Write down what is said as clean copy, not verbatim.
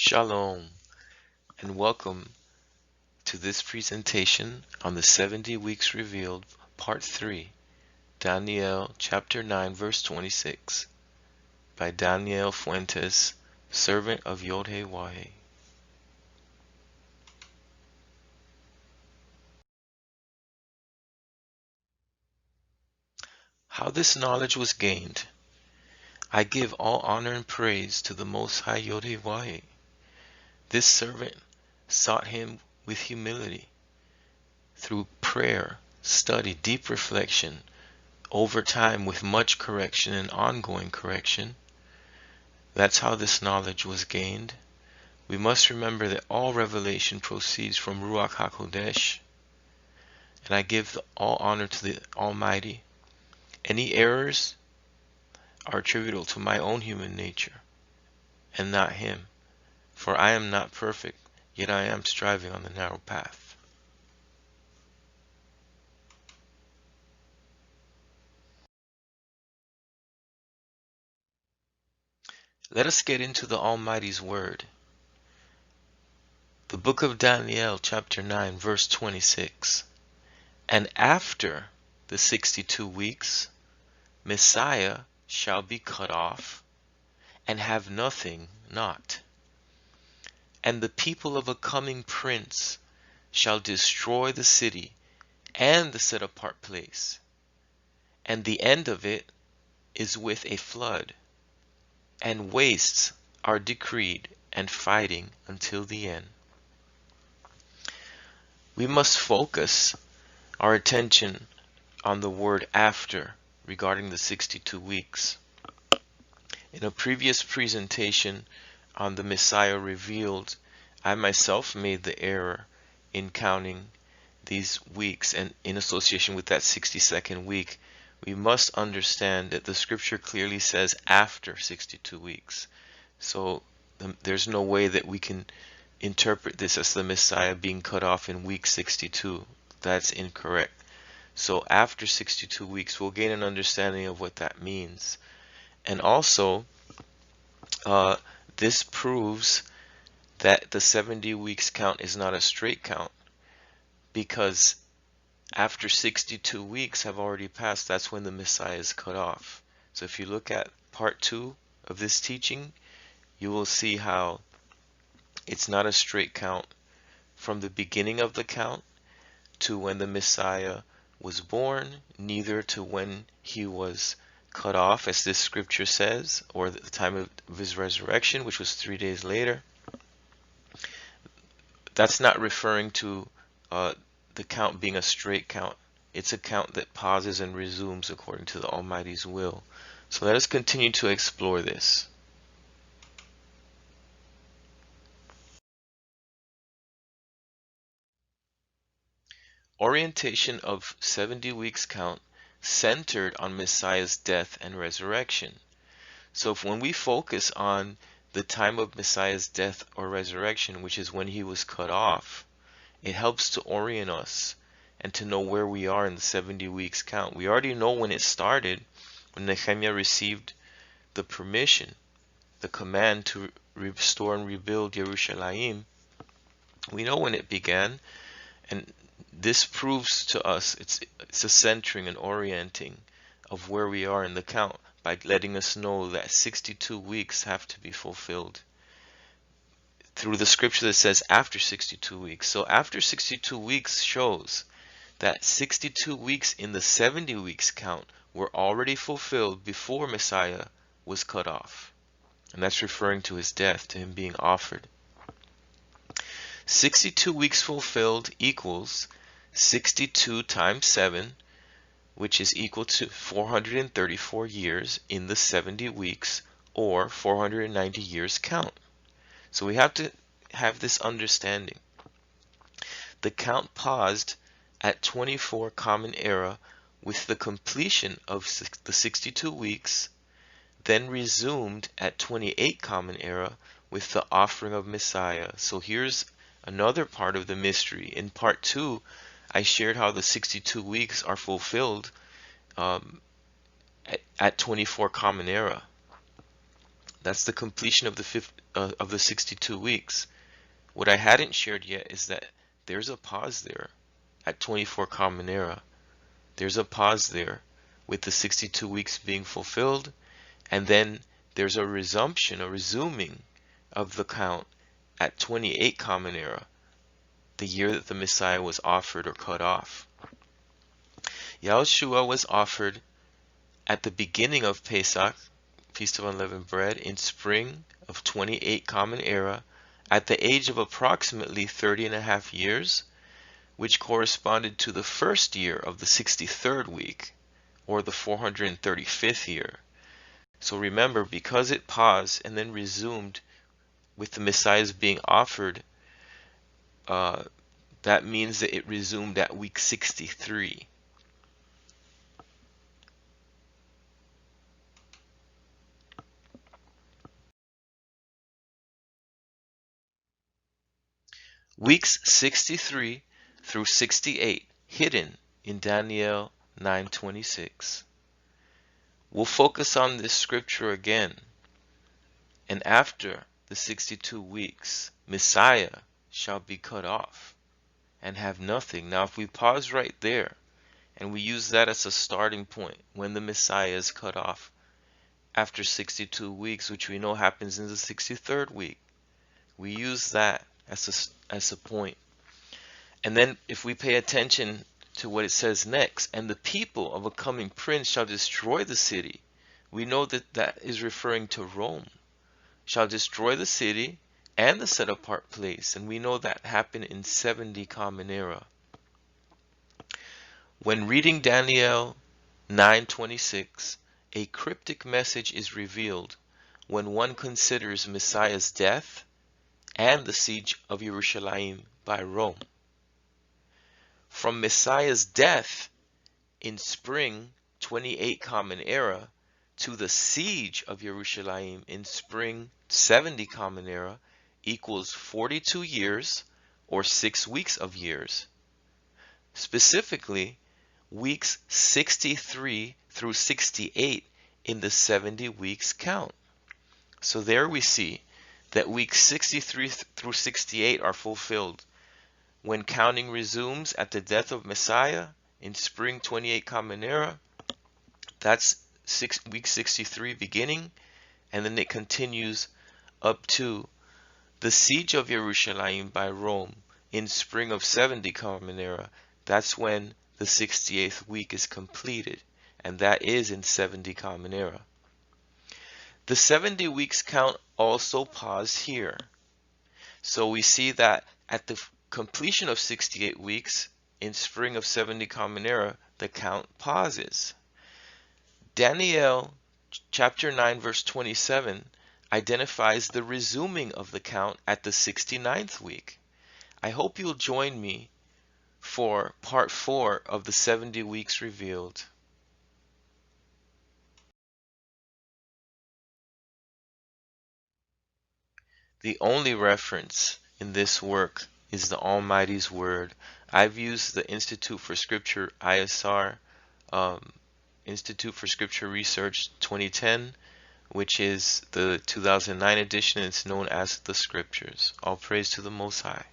Shalom, and welcome to this presentation on the 70 Weeks Revealed, Part 3, DaniEl chapter 9, verse 26, by DaniEl Fuentes, servant of Yod-Heh-Wahe. How this knowledge was gained. I give all honor and praise to the Most High Yod-Heh-Wahe. This servant sought him with humility, through prayer, study, deep reflection, over time with much correction and ongoing correction. That's how this knowledge was gained. We must remember that all revelation proceeds from Ruach Qodesh, and I give all honor to the Almighty. Any errors are attributable to my own human nature, and not Him, for I am not perfect, yet I am striving on the narrow path. Let us get into the Almighty's Word. The book of DaniEl, chapter 9, verse 26. And after the 62 weeks, Messiah shall be cut off, and have nothing not. And the people of a coming prince shall destroy the city and the set apart place. And the end of it is with a flood, and wastes are decreed, and fighting until the end. We must focus our attention on the word after regarding the 62 weeks. In a previous presentation on the Messiah revealed, I myself made the error in counting these weeks, and in association with that 62nd week, we must understand that the scripture clearly says after 62 weeks. So there's no way that we can interpret this as the Messiah being cut off in week 62. That's incorrect. So after 62 weeks, we'll gain an understanding of what that means. And also, this proves that the 70 weeks count is not a straight count, because after 62 weeks have already passed, that's when the Messiah is cut off. So if you look at part 2 of this teaching, you will see how it's not a straight count from the beginning of the count to when the Messiah was born, neither to when he was cut off, as this scripture says, or the time of his resurrection, which was 3 days later. That's not referring to the count being a straight count. It's a count that pauses and resumes according to the Almighty's will. So let us continue to explore this. Orientation of 70 weeks count centered on Messiah's death and resurrection. So when we focus on the time of Messiah's death or resurrection, which is when he was cut off, it helps to orient us and to know where we are in the 70 weeks count. We already know when it started, when Nehemiah received the permission, the command to restore and rebuild Yerushalayim. We know when it began, and this proves to us it's a centering and orienting of where we are in the count by letting us know that 62 weeks have to be fulfilled through the scripture that says after 62 weeks. So after 62 weeks shows that 62 weeks in the 70 weeks count were already fulfilled before Messiah was cut off. And that's referring to his death, to him being offered. 62 weeks fulfilled equals 62 times 7, which is equal to 434 years in the 70 weeks, or 490 years count. So we have to have this understanding. The count paused at 24 Common Era with the completion of the 62 weeks, then resumed at 28 Common Era with the offering of Messiah. So here's another part of the mystery. In part 2, I shared how the 62 weeks are fulfilled at 24 Common Era. That's the completion of of the 62 weeks. What I hadn't shared yet is that there's a pause there at 24 Common Era. There's a pause there with the 62 weeks being fulfilled, and then there's a resumption, a resuming of the count at 28 Common Era, the year that the Messiah was offered or cut off. Yahushua was offered at the beginning of Pesach, Feast of Unleavened Bread, in spring of 28 Common Era, at the age of approximately 30.5 years, which corresponded to the first year of the 63rd week, or the 435th year. So remember, because it paused and then resumed with the Messiah's being offered, that means that it resumed at week 63. Weeks 63 through 68, hidden in DaniEl 9:26. We'll focus on this scripture again. And after the 62 weeks, Messiah shall be cut off and have nothing. Now, if we pause right there and we use that as a starting point, when the Messiah is cut off after 62 weeks, which we know happens in the 63rd week, we use that as a point. And then if we pay attention to what it says next, and the people of a coming prince shall destroy the city, we know that that is referring to Rome, shall destroy the city and the set apart place, and we know that happened in 70 Common Era. When reading DaniEl 9:26, a cryptic message is revealed when one considers Messiah's death and the siege of Yerushalayim by Rome. From Messiah's death in spring 28 Common Era to the siege of Yerushalayim in spring 70 Common Era equals 42 years or 6 weeks of years. Specifically, weeks 63 through 68 in the 70 weeks count. So there we see that weeks 63 through 68 are fulfilled when counting resumes at the death of Messiah in spring 28 Common Era. That's week 63 beginning, and then it continues up to the siege of Yerushalayim by Rome in spring of 70 Common Era. That's when the 68th week is completed, and that is in 70 Common Era. The 70 weeks count also pause here. So we see that at the completion of 68 weeks in spring of 70 Common Era, the count pauses. DaniEl chapter 9 verse 27 identifies the resuming of the count at the 69th week. I hope you'll join me for part 4 of the 70 weeks revealed. The only reference in this work is the Almighty's Word. I've used the Institute for Scripture ISR, Institute for Scripture Research 2010, which is the 2009 edition. It's known as the Scriptures. All praise to the Most High.